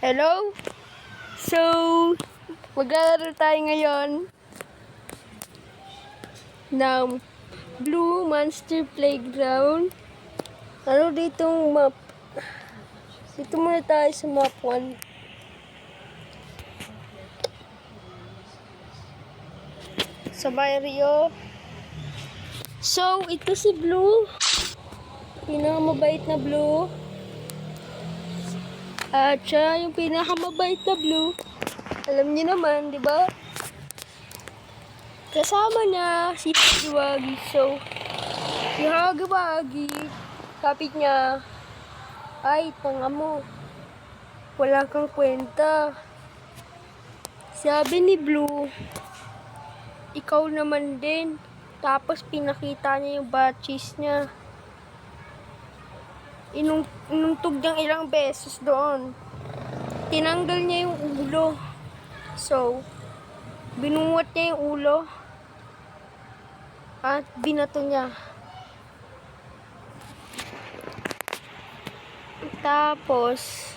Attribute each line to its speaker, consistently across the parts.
Speaker 1: Hello? So, maglalaro tayo ngayon ng Blue Monster Playground. Ano ditong map? Dito muna tayo sa map 1. Sa Barrio. So, ito si Blue. Pinakamabait na Blue. At siya yung pinakamabait na Blue. Alam niyo naman, di ba? Kasama niya si Hagiwagi. So, si Hagiwagi, kapit niya, ay, tanga mo. Wala kang kwenta. Sabi ni Blue, ikaw naman din. Tapos pinakita niya yung batches niya. Inuntog niyang ilang beses doon. Tinanggal niya yung ulo. So, binuwat niya yung ulo. At binato niya. Tapos,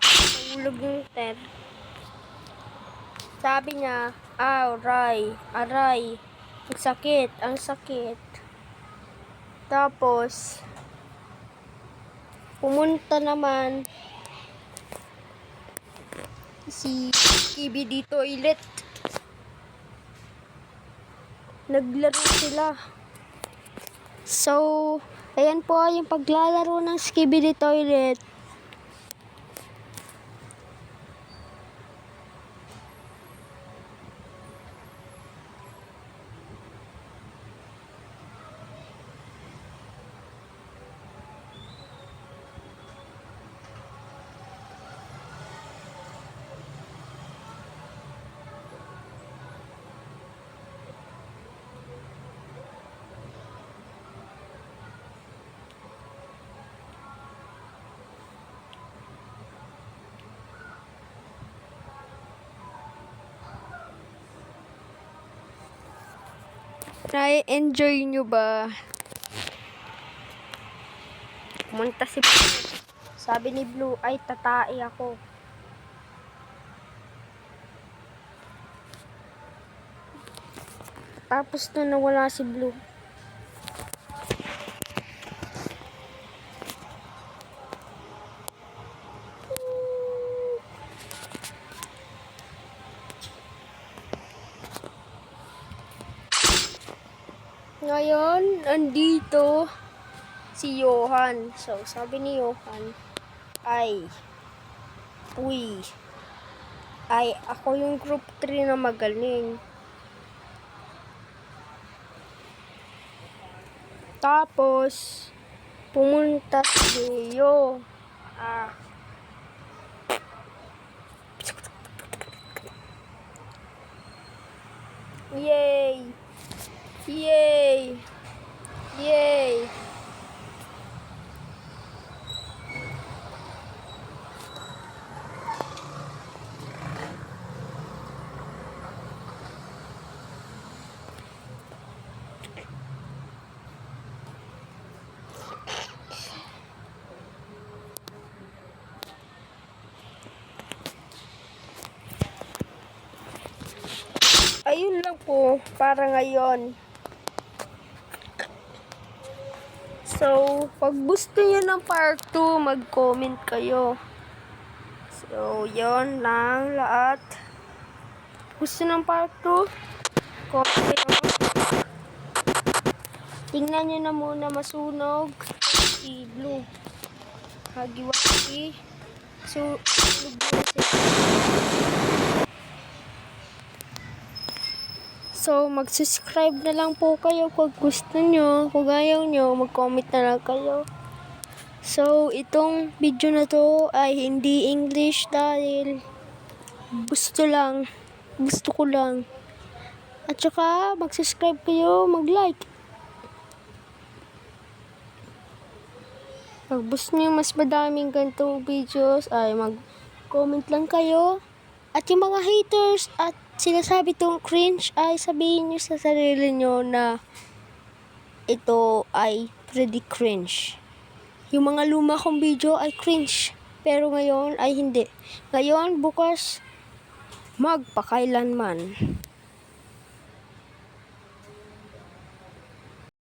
Speaker 1: nahulog yung ter. Sabi niya, aray, ang sakit. Tapos, pumunta naman si KBD Toilet. Naglaro sila. So, ayan po yung paglalaro ng Skibidi Toilet. Na-enjoy nyo ba? Pumunta si Blue. Sabi ni Blue, ay tatai ako. Tapos na nawala si Blue. Ngayon, andito si Johan. So, sabi ni Johan, ako yung group 3 na magaling. Tapos, pumunta si Leo. Yay! Yay! Yay! Ayun lang po para ngayon. So, pag gusto nyo ng part 2, mag-comment kayo. So, yon lang lahat. Gusto ng part 2? Comment kayo. Tingnan nyo na muna masunog si Blue. Hagiwagi. So, mag-subscribe na lang po kayo kung gusto nyo. Kung ayaw nyo, mag-comment na lang kayo. So, itong video na to ay hindi English dahil gusto ko lang. At saka, mag-subscribe kayo, mag-like. Pag gusto nyo mas madaming ganitong videos ay mag-comment lang kayo. At yung mga haters at sinasabi tong cringe ay sabihin nyo sa sarili nyo na ito ay pretty cringe. Yung mga luma kong video ay cringe. pero ngayon ay hindi. Ngayon, bukas, magpakailanman.